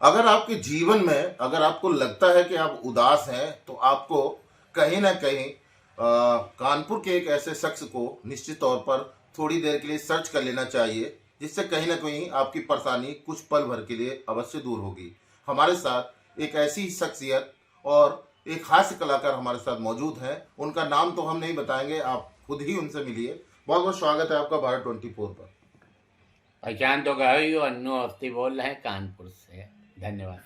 अगर आपके जीवन में अगर आपको लगता है कि आप उदास हैं तो आपको कहीं ना कहीं कानपुर के एक ऐसे शख्स को निश्चित तौर पर थोड़ी देर के लिए सर्च कर लेना चाहिए, जिससे कहीं ना कहीं आपकी परेशानी कुछ पल भर के लिए अवश्य दूर होगी। हमारे साथ एक ऐसी शख्सियत और एक हास्य कलाकार हमारे साथ मौजूद हैं। उनका नाम तो हम नहीं बताएंगे, आप खुद ही उनसे मिलिए। बहुत बहुत स्वागत है आपका भारत 24 पर। पहचान तो गए ही हो, अन्नू अवस्थी बोल रहे हैं कानपुर से। धन्यवाद।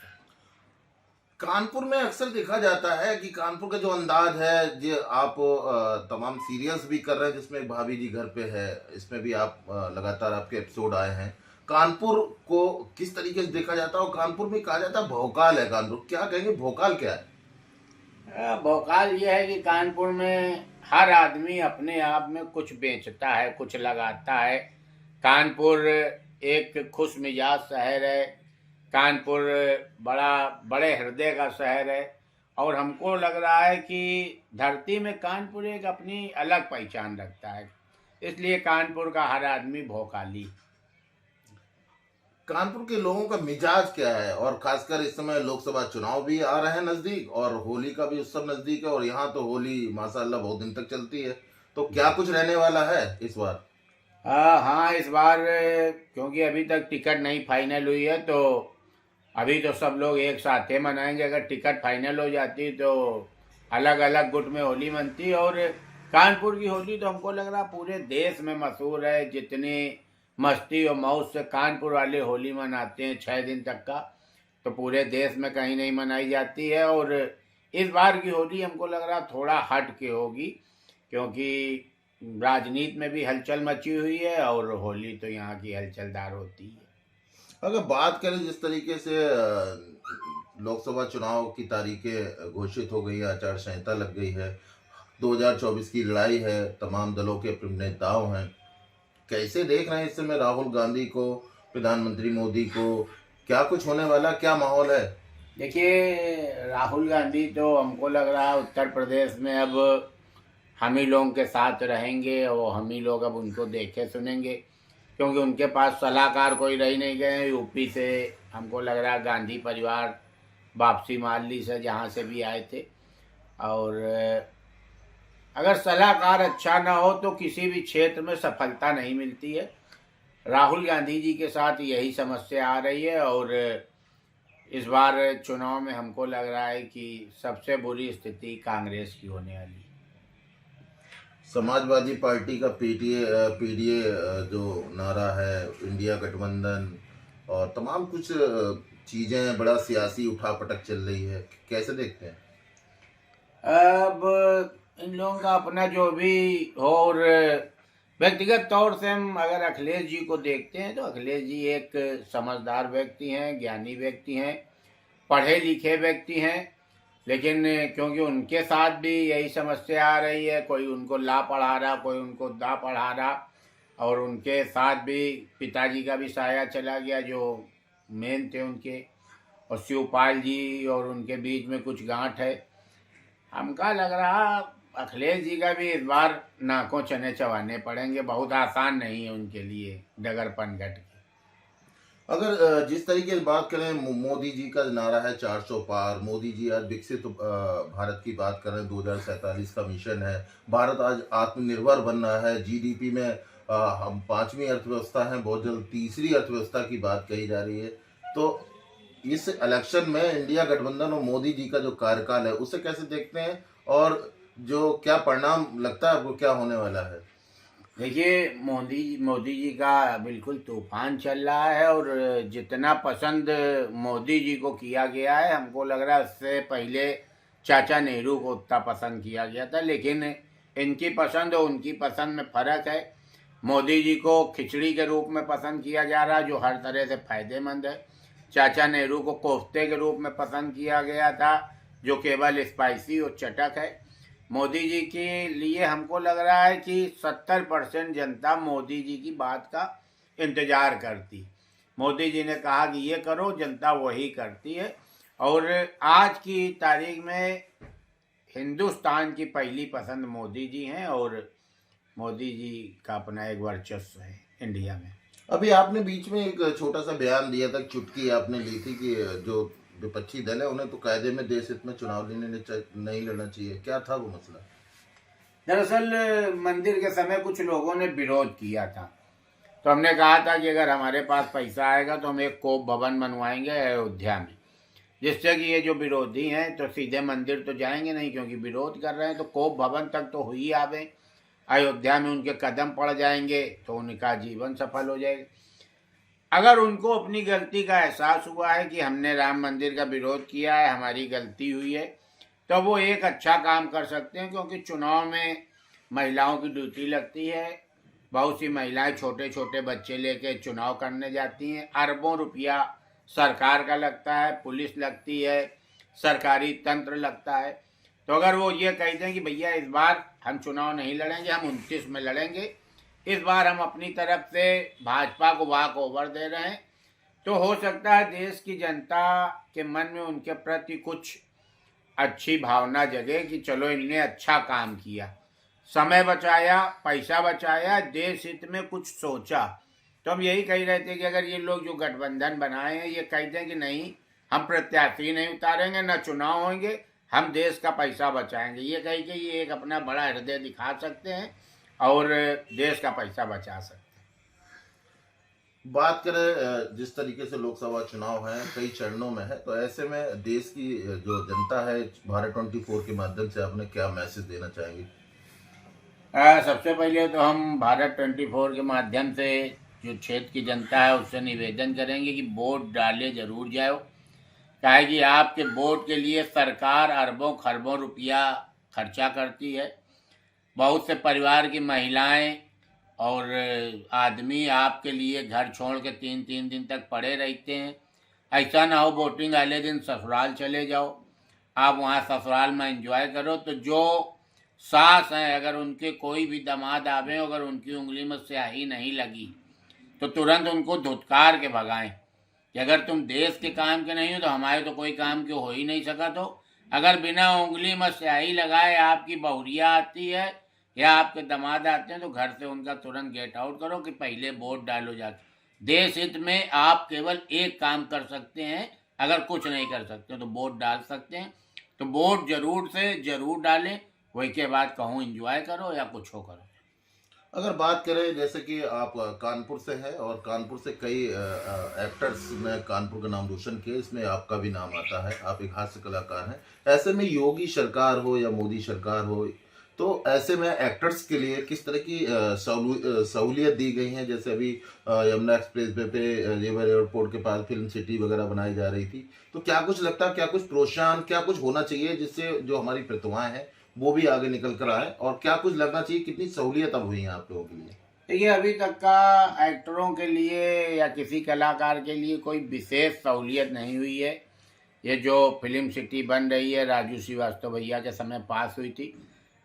कानपुर में अक्सर देखा जाता है कि कानपुर का जो अंदाज है, जो आप तमाम सीरियल्स भी कर रहे हैं जिसमें भाभी जी घर पे है, इसमें भी आप लगातार आपके एपिसोड आए हैं। कानपुर को किस तरीके से देखा जाता है? और कानपुर में कहा जाता है भोकाल है कानपुर, क्या कहेंगे भोकाल क्या है? भोकाल ये है कि कानपुर में हर आदमी अपने आप में कुछ बेचता है, कुछ लगाता है। कानपुर एक खुश मिजाज शहर है। कानपुर बड़ा बड़े हृदय का शहर है। और हमको लग रहा है कि धरती में कानपुर एक अपनी अलग पहचान रखता है, इसलिए कानपुर का हर आदमी भोकाली। कानपुर के लोगों का मिजाज क्या है? और खासकर इस समय लोकसभा चुनाव भी आ रहे हैं नजदीक, और होली का भी उत्सव नजदीक है, और यहाँ तो होली माशाल्लाह बहुत दिन तक चलती है। तो क्या कुछ रहने वाला है इस बार? हाँ, इस बार क्योंकि अभी तक टिकट नहीं फाइनल हुई है, तो अभी तो सब लोग एक साथ ही मनाएंगे। अगर टिकट फाइनल हो जाती तो अलग अलग गुट में होली मनती। और कानपुर की होली तो हमको लग रहा पूरे देश में मशहूर है। जितनी मस्ती और मौज से कानपुर वाले होली मनाते हैं 6 दिन तक का, तो पूरे देश में कहीं नहीं मनाई जाती है। और इस बार की होली हमको लग रहा थोड़ा हट के होगी, क्योंकि राजनीति में भी हलचल मची हुई है और होली तो यहाँ की हलचलदार होती है। अगर बात करें जिस तरीके से लोकसभा चुनाव की तारीखें घोषित हो गई है, आचार संहिता लग गई है, 2024 की लड़ाई है, तमाम दलों के अपने नेताओं हैं, कैसे देख रहे हैं इस समय राहुल गांधी को, प्रधानमंत्री मोदी को? क्या कुछ होने वाला, क्या माहौल है? देखिए, राहुल गांधी तो हमको लग रहा है उत्तर प्रदेश में अब हम ही लोगों के साथ रहेंगे और हम ही लोग अब उनको देखे सुनेंगे, क्योंकि उनके पास सलाहकार कोई रह नहीं गए। यूपी से हमको लग रहा है गांधी परिवार वापसी मान ली से, जहाँ से भी आए थे। और अगर सलाहकार अच्छा ना हो तो किसी भी क्षेत्र में सफलता नहीं मिलती है। राहुल गांधी जी के साथ यही समस्या आ रही है। और इस बार चुनाव में हमको लग रहा है कि सबसे बुरी स्थिति कांग्रेस की होने वाली है। समाजवादी पार्टी का पीडीए जो नारा है, इंडिया गठबंधन और तमाम कुछ चीजें, बड़ा सियासी उठापटक चल रही है, कैसे देखते हैं? अब इन लोगों का अपना जो भी हो, और व्यक्तिगत तौर से हम अगर अखिलेश जी को देखते हैं तो अखिलेश जी एक समझदार व्यक्ति हैं, ज्ञानी व्यक्ति हैं, पढ़े लिखे व्यक्ति हैं। लेकिन क्योंकि उनके साथ भी यही समस्या आ रही है, कोई उनको ला पढ़ा रहा, कोई उनको दा पढ़ा रहा। और उनके साथ भी पिताजी का भी साया चला गया, जो मेन थे उनके। और शिवपाल जी और उनके बीच में कुछ गांठ है। हमका लग रहा अखिलेश जी का भी इस बार नाकों चने चबाने पड़ेंगे। बहुत आसान नहीं है उनके लिए डगर पनघट के। अगर जिस तरीके से बात करें, मोदी जी का नारा है 400 पार, मोदी जी आज विकसित भारत की बात कर रहे हैं, 2047 का मिशन है, भारत आज आत्मनिर्भर बन रहा है, जीडीपी में हम पांचवी अर्थव्यवस्था हैं, बहुत जल्द तीसरी अर्थव्यवस्था की बात कही जा रही है। तो इस इलेक्शन में इंडिया गठबंधन और मोदी जी का जो कार्यकाल है उसे कैसे देखते हैं, और जो क्या परिणाम लगता है आपको, क्या होने वाला है? देखिए, मोदी जी का बिल्कुल तूफान चल रहा है। और जितना पसंद मोदी जी को किया गया है, हमको लग रहा है उससे पहले चाचा नेहरू को उतना पसंद किया गया था। लेकिन इनकी पसंद और उनकी पसंद में फ़र्क है। मोदी जी को खिचड़ी के रूप में पसंद किया जा रहा है, जो हर तरह से फायदेमंद है। चाचा नेहरू को कोफ्ते के रूप में पसंद किया गया था, जो केवल स्पाइसी और चटक है। मोदी जी के लिए हमको लग रहा है कि 70% जनता मोदी जी की बात का इंतजार करती। मोदी जी ने कहा कि ये करो, जनता वही करती है। और आज की तारीख में हिंदुस्तान की पहली पसंद मोदी जी हैं, और मोदी जी का अपना एक वर्चस्व है इंडिया में। अभी आपने बीच में एक छोटा सा बयान दिया था, चुटकी आपने ली थी कि जो विपक्षी दल है उन्हें तो कायदे में देश हित में चुनाव नहीं लड़ना चाहिए, क्या था वो मसला? दरअसल मंदिर के समय कुछ लोगों ने विरोध किया था, तो हमने कहा था कि अगर हमारे पास पैसा आएगा तो हम एक कोप भवन बनवाएंगे अयोध्या में, जिससे कि ये जो विरोधी हैं तो सीधे मंदिर तो जाएंगे नहीं, क्योंकि विरोध कर रहे हैं, तो कोप भवन तक तो हुई आवे, अयोध्या में उनके कदम पड़ जाएंगे तो उनका जीवन सफल हो जाएगा। अगर उनको अपनी गलती का एहसास हुआ है कि हमने राम मंदिर का विरोध किया है, हमारी गलती हुई है, तो वो एक अच्छा काम कर सकते हैं, क्योंकि चुनाव में महिलाओं की ड्यूटी लगती है। बहुत सी महिलाएं छोटे छोटे बच्चे लेके चुनाव करने जाती हैं, अरबों रुपया सरकार का लगता है, पुलिस लगती है, सरकारी तंत्र लगता है। तो अगर वो ये कहते हैं कि भैया इस बार हम चुनाव नहीं लड़ेंगे, हम 29 में लड़ेंगे, इस बार हम अपनी तरफ से भाजपा को वॉक ओवर दे रहे हैं, तो हो सकता है देश की जनता के मन में उनके प्रति कुछ अच्छी भावना जगे कि चलो इनने अच्छा काम किया, समय बचाया, पैसा बचाया, देश हित में कुछ सोचा। तो हम यही कह रहे थे कि अगर ये लोग जो गठबंधन बनाए हैं ये कहते हैं कि नहीं हम प्रत्याशी नहीं उतारेंगे, न चुनाव होंगे, हम देश का पैसा बचाएंगे, ये कह के ये एक अपना बड़ा हृदय दिखा सकते हैं और देश का पैसा बचा सकते हैं। बात करें जिस तरीके से लोकसभा चुनाव है कई चरणों में है, तो ऐसे में देश की जो जनता है, भारत 24 के माध्यम से आपने क्या मैसेज देना चाहेंगे? सबसे पहले तो हम भारत 24 के माध्यम से जो क्षेत्र की जनता है उससे निवेदन करेंगे कि वोट डाले जरूर जाओ, काहे कि आपके वोट के लिए सरकार अरबों खरबों रुपया खर्चा करती है। बहुत से परिवार की महिलाएं और आदमी आपके लिए घर छोड़ के 3-3 दिन तक पड़े रहते हैं। ऐसा ना हो वोटिंग वाले दिन ससुराल चले जाओ, आप वहाँ ससुराल में एंजॉय करो। तो जो सास हैं अगर उनके कोई भी दामाद आवे, अगर उनकी उंगली में स्याही नहीं लगी तो तुरंत उनको धुतकार के भगाएं कि अगर तुम देश के काम के नहीं हो तो हमारे तो कोई काम के हो ही नहीं सका। तो अगर बिना उंगली में स्याही लगाए आपकी बहुरिया आती है या आपके दामाद आते हैं तो घर से उनका तुरंत गेट आउट करो कि पहले वोट डालो जाके। देश हित में आप केवल एक काम कर सकते हैं, अगर कुछ नहीं कर सकते तो वोट डाल सकते हैं, तो वोट जरूर से जरूर डालें, वही के बाद कहूँ एंजॉय करो या कुछ हो करो। अगर बात करें जैसे कि आप कानपुर से हैं और कानपुर से कई एक्टर्स ने कानपुर का नाम रोशन किया, इसमें आपका भी नाम आता है, आप एक हास्य कलाकार हैं। ऐसे में योगी सरकार हो या मोदी सरकार हो, तो ऐसे में एक्टर्स के लिए किस तरह की सहूलियत दी गई है? जैसे अभी यमुना एक्सप्रेस वे पे रिवर एयरपोर्ट के पास फिल्म सिटी वगैरह बनाई जा रही थी, तो क्या कुछ लगता है, क्या कुछ प्रोत्साहन, क्या कुछ होना चाहिए जिससे जो हमारी प्रतिभाएं हैं वो भी आगे निकल कर आए, और क्या कुछ लगना चाहिए, कितनी सहूलियत अब हुई है आप लोगों के लिए? देखिए अभी तक का एक्टरों के लिए या किसी कलाकार के लिए कोई विशेष सहूलियत नहीं हुई है। ये जो फिल्म सिटी बन रही है राजू श्रीवास्तव भैया के समय पास हुई थी,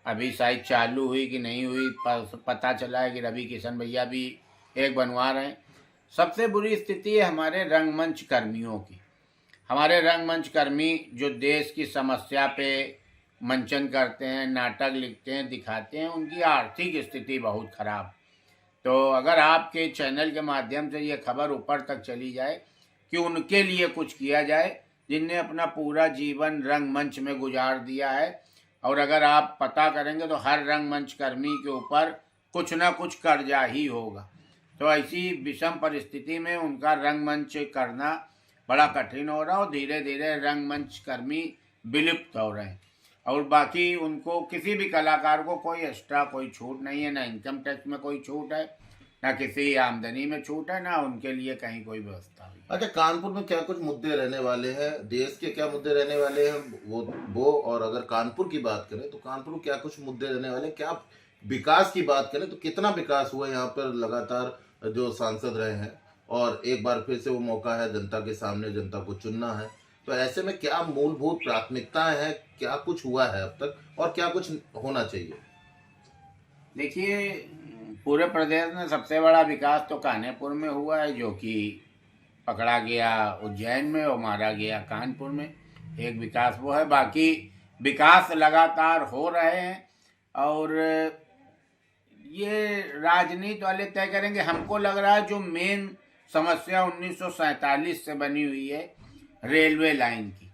अभी शायद चालू हुई कि नहीं हुई, पता चला है कि रवि किशन भैया भी एक बनवा रहे हैं। सबसे बुरी स्थिति है हमारे रंगमंच कर्मियों की। हमारे रंगमंच कर्मी जो देश की समस्या पे मंचन करते हैं, नाटक लिखते हैं, दिखाते हैं, उनकी आर्थिक स्थिति बहुत खराब। तो अगर आपके चैनल के माध्यम से ये खबर ऊपर तक चली जाए कि उनके लिए कुछ किया जाए जिनने अपना पूरा जीवन रंगमंच में गुजार दिया है, और अगर आप पता करेंगे तो हर रंगमंच कर्मी के ऊपर कुछ ना कुछ कर्जा ही होगा। तो ऐसी विषम परिस्थिति में उनका रंगमंच करना बड़ा कठिन हो रहा है और धीरे धीरे रंगमंच कर्मी विलुप्त हो रहे हैं। और बाकी उनको किसी भी कलाकार को कोई एक्स्ट्रा कोई छूट नहीं है, ना इनकम टैक्स में कोई छूट है, ना किसी आमदनी में छूट है, ना उनके लिए कहीं कोई व्यवस्था हुई। अच्छा, कानपुर में क्या कुछ मुद्दे रहने वाले हैं, देश के क्या मुद्दे रहने वाले हैं वो और अगर कानपुर की बात करें तो कानपुर में क्या कुछ मुद्दे रहने वाले हैं? क्या विकास की बात करें तो कितना विकास हुआ यहाँ पर लगातार जो सांसद रहे हैं, और एक बार फिर से वो मौका है जनता के सामने, जनता को चुनना है, तो ऐसे में क्या मूलभूत प्राथमिकताएं हैं, क्या कुछ हुआ है अब तक और क्या कुछ होना चाहिए? देखिए पूरे प्रदेश में सबसे बड़ा विकास तो कान्हेपुर में हुआ है, जो कि पकड़ा गया उज्जैन में और मारा गया कानपुर में। एक विकास वो है, बाकी विकास लगातार हो रहे हैं। और ये राजनीति वाले तय करेंगे। हमको लग रहा है जो मेन समस्या 1947 से बनी हुई है रेलवे लाइन की,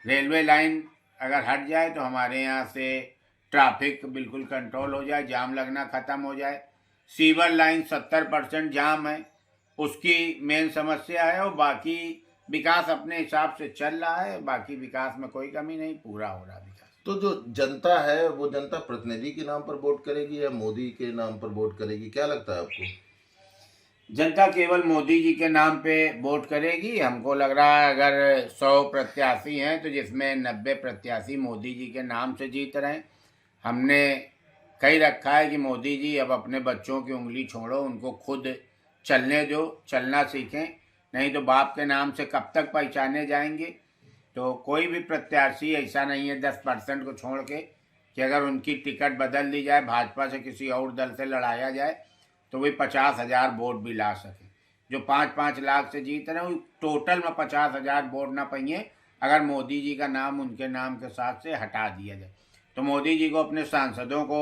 रेलवे लाइन अगर हट जाए तो हमारे यहाँ से ट्रैफिक बिल्कुल कंट्रोल हो जाए, जाम लगना ख़त्म हो जाए। सीवर लाइन 70% जाम है, उसकी मेन समस्या है, और बाकी विकास अपने हिसाब से चल रहा है। बाकी विकास में कोई कमी नहीं, पूरा हो रहा विकास। तो जो जनता है वो जनता प्रतिनिधि के नाम पर वोट करेगी या मोदी के नाम पर वोट करेगी, क्या लगता है आपको? जनता केवल मोदी जी के नाम पे वोट करेगी। हमको लग रहा है अगर 100 प्रत्याशी हैं तो जिसमें 90 प्रत्याशी मोदी जी के नाम से जीत रहे हैं। हमने कही रखा है कि मोदी जी अब अपने बच्चों की उंगली छोड़ो, उनको खुद चलने दो, चलना सीखें, नहीं तो बाप के नाम से कब तक पहचाने जाएंगे। तो कोई भी प्रत्याशी ऐसा नहीं है 10% को छोड़ के कि अगर उनकी टिकट बदल दी जाए, भाजपा से किसी और दल से लड़ाया जाए तो वही 50,000 वोट भी ला सके। जो 5-5 लाख से जीत रहे हैं टोटल में 50,000 वोट ना पाइए अगर मोदी जी का नाम उनके नाम के साथ से हटा दिया जाए। तो मोदी जी को अपने सांसदों को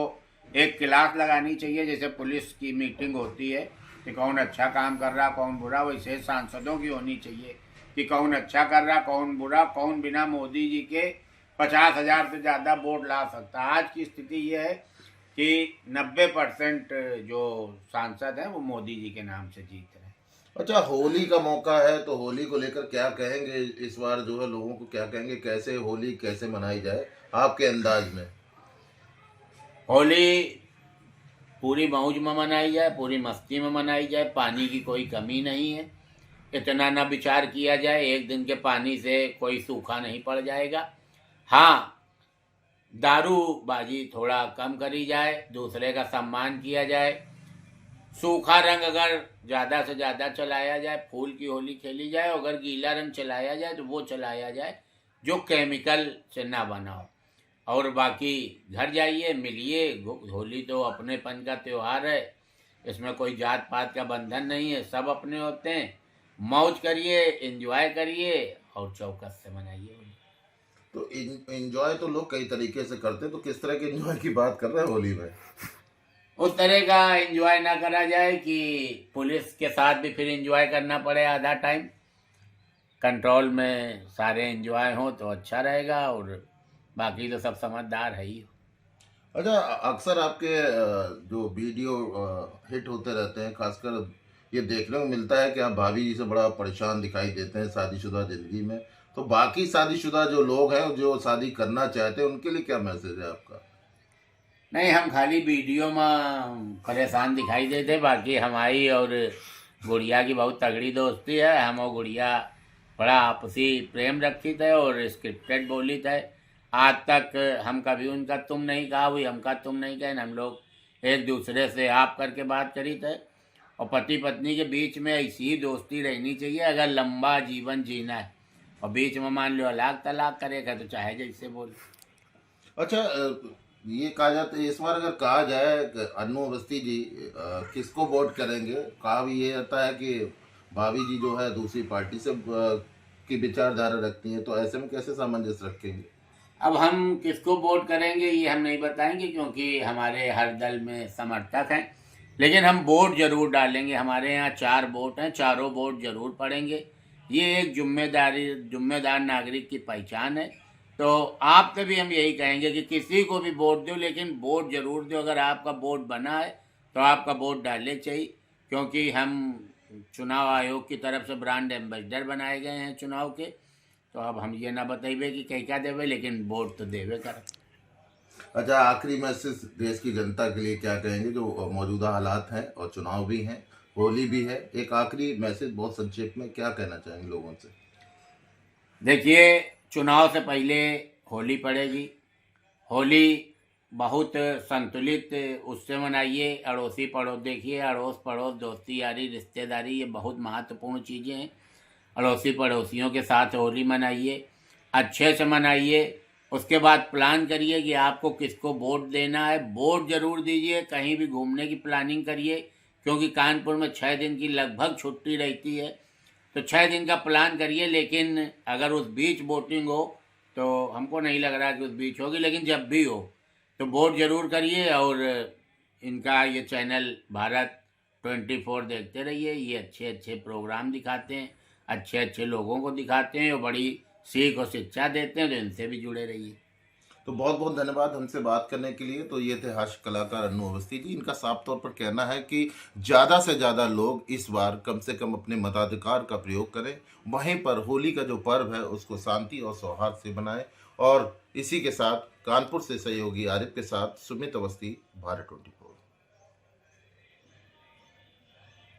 एक क्लास लगानी चाहिए, जैसे पुलिस की मीटिंग होती है कि कौन अच्छा काम कर रहा कौन बुरा, वैसे सांसदों की होनी चाहिए कि कौन अच्छा कर रहा कौन बुरा, कौन बिना मोदी जी के 50,000 से ज़्यादा वोट ला सकता। आज की स्थिति ये है कि 90% जो सांसद हैं वो मोदी जी के नाम से जीत रहे हैं। अच्छा, होली का मौका है तो होली को लेकर क्या कहेंगे इस बार, जो है लोगों को क्या कहेंगे, कैसे होली कैसे मनाई जाए आपके अंदाज में? होली पूरी मौज में मनाई जाए, पूरी मस्ती में मनाई जाए, पानी की कोई कमी नहीं है। इतना ना विचार किया जाए, एक दिन के पानी से कोई सूखा नहीं पड़ जाएगा। हाँ, दारूबाजी थोड़ा कम करी जाए, दूसरे का सम्मान किया जाए। सूखा रंग अगर ज़्यादा से ज़्यादा चलाया जाए, फूल की होली खेली जाए, अगर गीला रंग चलाया जाए तो वो चलाया जाए जो केमिकल से ना बना हो। और बाकी घर जाइए, मिलिए। होली तो अपनेपन का त्यौहार है, इसमें कोई जात पात का बंधन नहीं है, सब अपने होते हैं। मौज करिए, एंजॉय करिए और चौकस से मनाइए होली। तो एंजॉय तो लोग कई तरीके से करते हैं, तो किस तरह के एंजॉय की बात कर रहे हैं होली में? उस तरह का एंजॉय ना करा जाए कि पुलिस के साथ भी फिर एंजॉय करना पड़े आधा टाइम। कंट्रोल में सारे एंजॉय हो तो अच्छा रहेगा, और बाकी तो सब समझदार है ही। अच्छा, अक्सर आपके जो वीडियो हिट होते रहते हैं, खासकर ये देखने को मिलता है कि आप भाभी जी से बड़ा परेशान दिखाई देते हैं शादीशुदा जिंदगी में। तो बाकी शादीशुदा जो लोग हैं जो शादी करना चाहते हैं उनके लिए क्या मैसेज है आपका? नहीं, हम खाली वीडियो में परेशान दिखाई देते, बाकी हमारी और गुड़िया की बहुत तगड़ी दोस्ती है। हम और गुड़िया बड़ा आपसी प्रेम रखी थे और स्क्रिप्टेड बोली थे। आज तक हम कभी उनका तुम नहीं कहा, हुई हमका तुम नहीं कहे। हम लोग एक दूसरे से आप करके बात करी थे, और पति पत्नी के बीच में ऐसी ही दोस्ती रहनी चाहिए अगर लंबा जीवन जीना है। और बीच में मान लो अलाक तलाक करेगा तो चाहे जैसे बोल। अच्छा, ये कहा जाता है, इस बार अगर कहा जाए कि अन्नू अवस्थी जी किसको वोट करेंगे, कहा भी ये जाता है कि भाभी जी जो है दूसरी पार्टी से की विचारधारा रखती हैं, तो ऐसे में कैसे सामंजस्य रखेंगे? अब हम किसको वोट करेंगे ये हम नहीं बताएंगे, क्योंकि हमारे हर दल में समर्थक हैं। लेकिन हम वोट जरूर डालेंगे। हमारे यहाँ 4 वोट हैं, चारों वोट जरूर पड़ेंगे। ये एक जिम्मेदार नागरिक की पहचान है। तो आपसे भी हम यही कहेंगे कि किसी को भी वोट दो, लेकिन वोट जरूर दो। अगर आपका वोट बना है तो आपका वोट डालने चाहिए, क्योंकि हम चुनाव आयोग की तरफ से ब्रांड एम्बेसडर बनाए गए हैं चुनाव के। तो अब हम ये ना बताइए कि क्या देवे, लेकिन वोट तो देवे कर। अच्छा, आखिरी मैसेज देश की जनता के लिए क्या कहेंगे, जो मौजूदा हालात हैं और चुनाव भी हैं, होली भी है, एक आखिरी मैसेज बहुत संक्षेप में क्या कहना चाहेंगे लोगों से? देखिए, चुनाव से पहले होली पड़ेगी। होली बहुत संतुलित उससे मनाइए। अड़ोसी पड़ोस देखिए, अड़ोस पड़ोस, दोस्ती यारी, रिश्तेदारी, ये बहुत महत्वपूर्ण चीज़ें हैं। अड़ोसी पड़ोसियों के साथ होली मनाइए, अच्छे से मनाइए। उसके बाद प्लान करिए कि आपको किसको वोट देना है। वोट जरूर दीजिए। कहीं भी घूमने की प्लानिंग करिए, क्योंकि कानपुर में 6 दिन की लगभग छुट्टी रहती है। तो 6 दिन का प्लान करिए, लेकिन अगर उस बीच वोटिंग हो तो हमको नहीं लग रहा कि उस बीच होगी, लेकिन जब भी हो तो वोट जरूर करिए और इनका ये चैनल भारत 24 देखते रहिए। ये अच्छे अच्छे प्रोग्राम दिखाते हैं, अच्छे अच्छे लोगों को दिखाते हैं और बड़ी सीख और शिक्षा देते हैं, तो इनसे भी जुड़े रहिए। तो बहुत बहुत धन्यवाद हमसे बात करने के लिए। तो ये थे हास्य कलाकार अन्नू अवस्थी जी। इनका साफ तौर पर कहना है कि ज़्यादा से ज़्यादा लोग इस बार कम से कम अपने मताधिकार का प्रयोग करें, वहीं पर होली का जो पर्व है उसको शांति और सौहार्द से बनाएं। और इसी के साथ कानपुर से सहयोगी आरिफ के साथ सुमित अवस्थी, भारत 24।